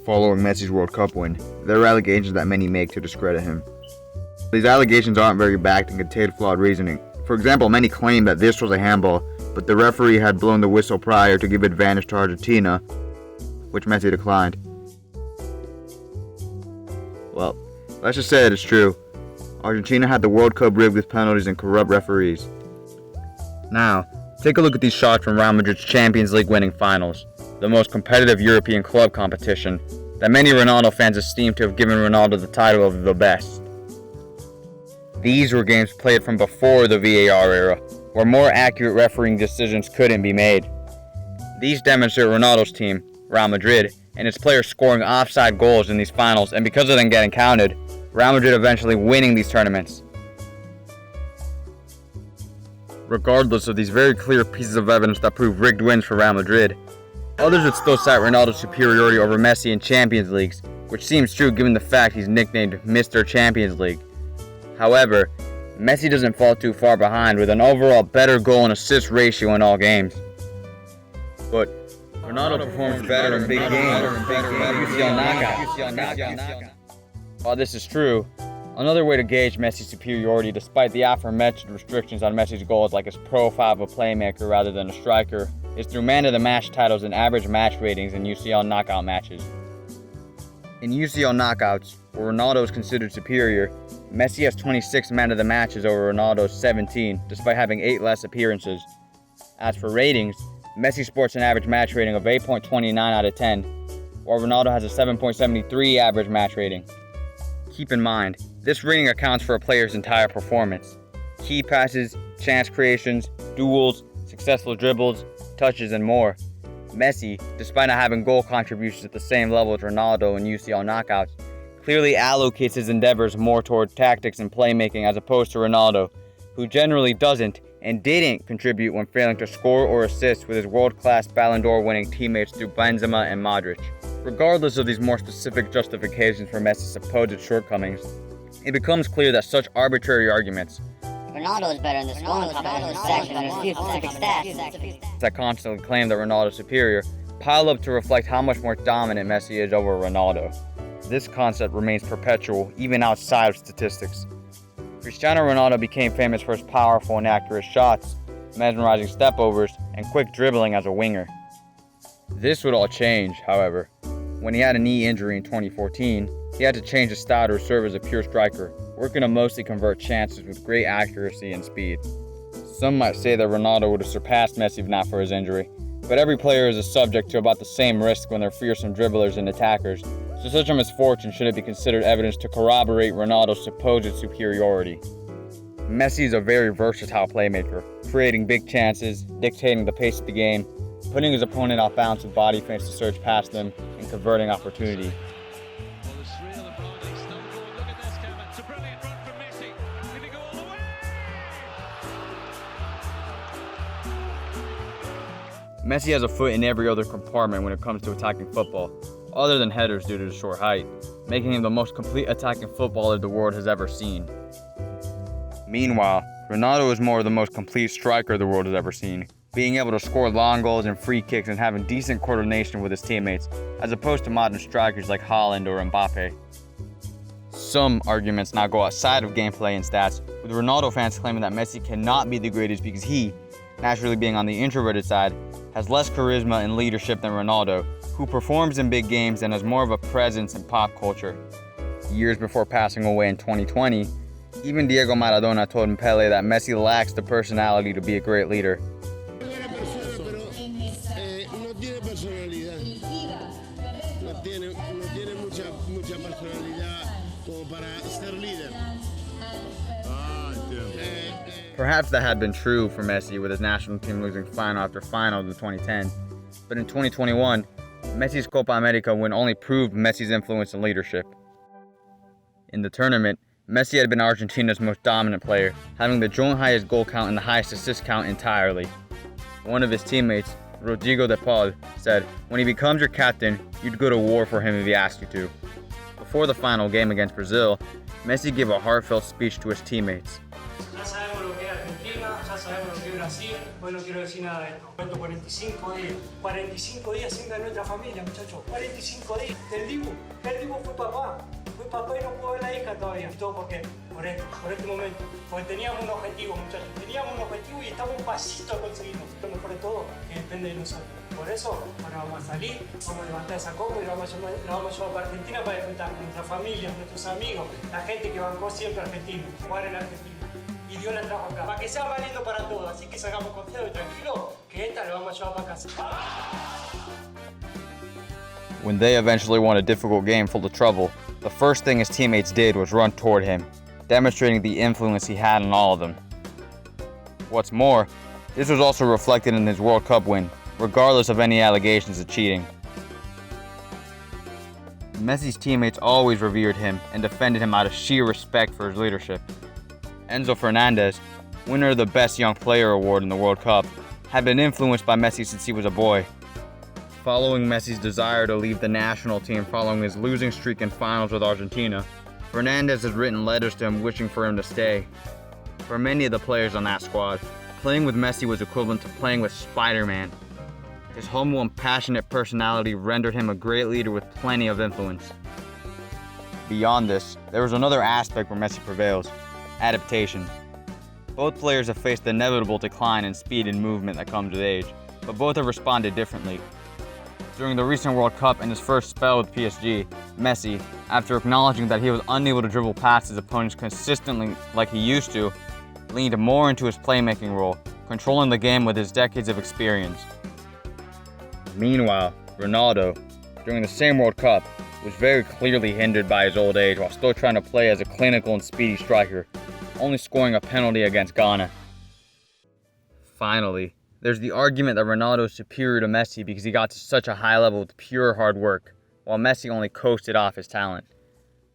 following Messi's World Cup win. There are allegations that many make to discredit him. These allegations aren't very backed and contain flawed reasoning. For example, many claim that this was a handball, but the referee had blown the whistle prior to give advantage to Argentina, which Messi declined. Well, let's just say that it's true. Argentina had the World Cup rigged with penalties and corrupt referees. Now, take a look at these shots from Real Madrid's Champions League winning finals, the most competitive European club competition that many Ronaldo fans esteem to have given Ronaldo the title of the best. These were games played from before the VAR era, where more accurate refereeing decisions couldn't be made. These demonstrate Ronaldo's team, Real Madrid, and its players scoring offside goals in these finals, and because of them getting counted, Real Madrid eventually winning these tournaments. Regardless of these very clear pieces of evidence that prove rigged wins for Real Madrid, others would still cite Ronaldo's superiority over Messi in Champions Leagues, which seems true given the fact he's nicknamed Mr. Champions League. However, Messi doesn't fall too far behind with an overall better goal and assist ratio in all games. But Ronaldo performs better in big games, UCL knockouts. While this is true, another way to gauge Messi's superiority despite the aforementioned restrictions on Messi's goals like his profile of a playmaker rather than a striker is through man-of-the-match titles and average match ratings in UCL knockout matches. In UCL knockouts, where Ronaldo is considered superior, Messi has 26 man-of-the-matches over Ronaldo's 17, despite having 8 less appearances. As for ratings, Messi sports an average match rating of 8.29 out of 10, while Ronaldo has a 7.73 average match rating. Keep in mind, this rating accounts for a player's entire performance. Key passes, chance creations, duels, successful dribbles, touches, and more. Messi, despite not having goal contributions at the same level as Ronaldo in UCL knockouts, clearly allocates his endeavors more toward tactics and playmaking as opposed to Ronaldo, who generally doesn't and didn't contribute when failing to score or assist with his world-class Ballon d'Or winning teammates through Benzema and Modric. Regardless of these more specific justifications for Messi's supposed shortcomings, it becomes clear that such arbitrary arguments Ronaldo is better in the scoring competition section than his few specific stats that constantly claim that Ronaldo is superior pile up to reflect how much more dominant Messi is over Ronaldo. This concept remains perpetual even outside of statistics. Cristiano Ronaldo became famous for his powerful and accurate shots, mesmerizing stepovers, and quick dribbling as a winger. This would all change, however. When he had a knee injury in 2014, he had to change his style to serve as a pure striker, working to mostly convert chances with great accuracy and speed. Some might say that Ronaldo would have surpassed Messi if not for his injury, but every player is subject to about the same risk when they're fearsome dribblers and attackers, so such a misfortune shouldn't be considered evidence to corroborate Ronaldo's supposed superiority. Messi is a very versatile playmaker, creating big chances, dictating the pace of the game, putting his opponent off balance with body feints to surge past them, and converting opportunity. Messi has a foot in every other compartment when it comes to attacking football, other than headers due to his short height, making him the most complete attacking footballer the world has ever seen. Meanwhile, Ronaldo is more of the most complete striker the world has ever seen, being able to score long goals and free kicks and having decent coordination with his teammates, as opposed to modern strikers like Haaland or Mbappe. Some arguments now go outside of gameplay and stats, with Ronaldo fans claiming that Messi cannot be the greatest because he, naturally being on the introverted side, has less charisma and leadership than Ronaldo, who performs in big games and has more of a presence in pop culture. Years before passing away in 2020, even Diego Maradona told Pele that Messi lacks the personality to be a great leader. Perhaps that had been true for Messi with his national team losing final after final in 2010, but in 2021, Messi's Copa America win only proved Messi's influence and leadership. In the tournament, Messi had been Argentina's most dominant player, having the joint highest goal count and the highest assist count entirely. One of his teammates, Rodrigo de Paul, said, "When he becomes your captain, you'd go to war for him if he asked you to." Before the final game against Brazil, Messi gave a heartfelt speech to his teammates. Ya sabemos lo que es Argentina, ya sabemos lo que es Brasil. Hoy no quiero decir nada de esto. Cuento 45 días sin ver a nuestra familia, muchachos. 45 días. El Dibu fue papá. Fue papá y no pudo ver a la hija todavía. ¿Todo por qué? Por este momento. Porque teníamos un objetivo, muchachos. Teníamos un objetivo y estamos un pasito a conseguirlo. Lo mejor de todo, que depende de nosotros. Por eso, ahora vamos a salir, vamos a levantar esa copa y la vamos a llevar para Argentina para disfrutar con nuestra familia, nuestros amigos, la gente que bancó siempre a Argentina, jugar en Argentina. Y Dios la trajo acá, para que sea más lindo para todos. Así que salgamos confiados y tranquilos, que esta la vamos a llevar para casa. When they eventually won a difficult game full of trouble, the first thing his teammates did was run toward him, demonstrating the influence he had on all of them. What's more, this was also reflected in his World Cup win, regardless of any allegations of cheating. Messi's teammates always revered him and defended him out of sheer respect for his leadership. Enzo Fernandez, winner of the Best Young Player award in the World Cup, had been influenced by Messi since he was a boy. Following Messi's desire to leave the national team following his losing streak in finals with Argentina, Fernandez has written letters to him wishing for him to stay. For many of the players on that squad, playing with Messi was equivalent to playing with Spider-Man. His humble and passionate personality rendered him a great leader with plenty of influence. Beyond this, there was another aspect where Messi prevails: adaptation. Both players have faced the inevitable decline in speed and movement that comes with age, but both have responded differently. During the recent World Cup and his first spell with PSG, Messi, after acknowledging that he was unable to dribble past his opponents consistently like he used to, leaned more into his playmaking role, controlling the game with his decades of experience. Meanwhile, Ronaldo, during the same World Cup, was very clearly hindered by his old age while still trying to play as a clinical and speedy striker, only scoring a penalty against Ghana. Finally, there's the argument that Ronaldo is superior to Messi because he got to such a high level with pure hard work, while Messi only coasted off his talent.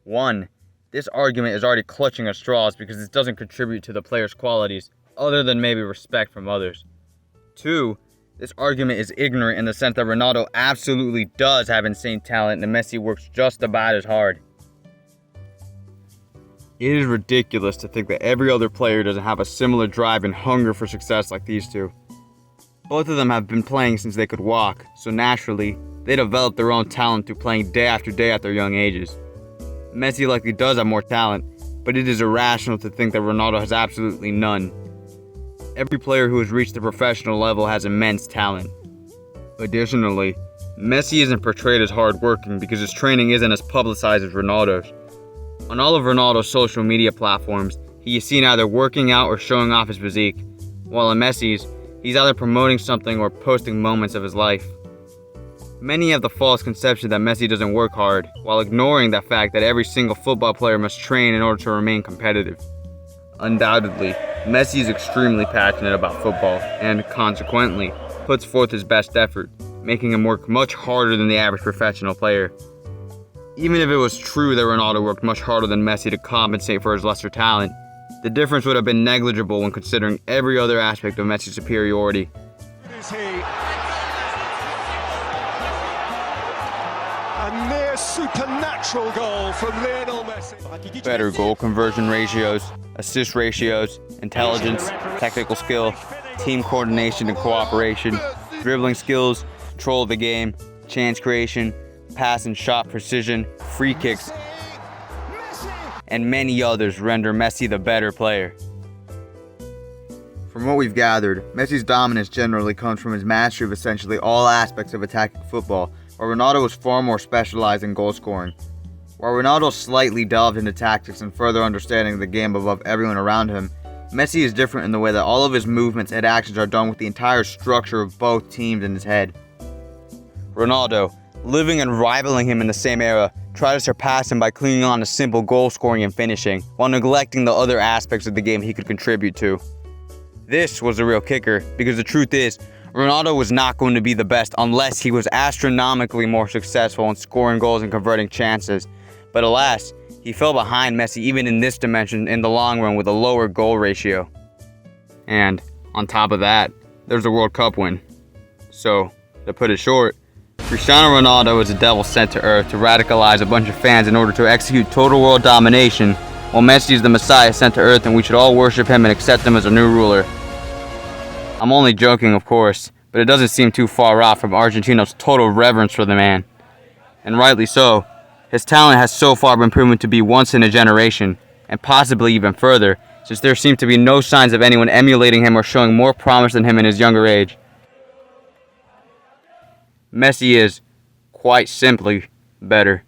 One, this argument is already clutching at straws because it doesn't contribute to the player's qualities, other than maybe respect from others. Two, this argument is ignorant in the sense that Ronaldo absolutely does have insane talent and Messi works just about as hard. It is ridiculous to think that every other player doesn't have a similar drive and hunger for success like these two. Both of them have been playing since they could walk, so naturally, they developed their own talent through playing day after day at their young ages. Messi likely does have more talent, but it is irrational to think that Ronaldo has absolutely none. Every player who has reached the professional level has immense talent. Additionally, Messi isn't portrayed as hardworking because his training isn't as publicized as Ronaldo's. On all of Ronaldo's social media platforms, he is seen either working out or showing off his physique, while in Messi's, he's either promoting something or posting moments of his life. Many have the false conception that Messi doesn't work hard, while ignoring the fact that every single football player must train in order to remain competitive. Undoubtedly, Messi is extremely passionate about football and, consequently, puts forth his best effort, making him work much harder than the average professional player. Even if it was true that Ronaldo worked much harder than Messi to compensate for his lesser talent, the difference would have been negligible when considering every other aspect of Messi's superiority. Is he? A near supernatural goal from Lionel Messi. Better goal conversion ratios, assist ratios, intelligence, technical skill, team coordination and cooperation, dribbling skills, control of the game, chance creation, pass and shot precision, free kicks, and many others render Messi the better player. From what we've gathered, Messi's dominance generally comes from his mastery of essentially all aspects of attacking football, while Ronaldo was far more specialized in goal scoring. While Ronaldo slightly delved into tactics and further understanding the game above everyone around him, Messi is different in the way that all of his movements and actions are done with the entire structure of both teams in his head. Ronaldo, living and rivaling him in the same era, tried to surpass him by clinging on to simple goal scoring and finishing, while neglecting the other aspects of the game he could contribute to. This was the real kicker, because the truth is, Ronaldo was not going to be the best unless he was astronomically more successful in scoring goals and converting chances. But alas, he fell behind Messi even in this dimension in the long run with a lower goal ratio. And, on top of that, there's a World Cup win. So, to put it short, Cristiano Ronaldo is a devil sent to earth to radicalize a bunch of fans in order to execute total world domination, while Messi is the Messiah sent to earth and we should all worship him and accept him as a new ruler. I'm only joking, of course, but it doesn't seem too far off from Argentino's total reverence for the man. And rightly so. His talent has so far been proven to be once in a generation, and possibly even further, since there seem to be no signs of anyone emulating him or showing more promise than him in his younger age. Messi is, quite simply, better.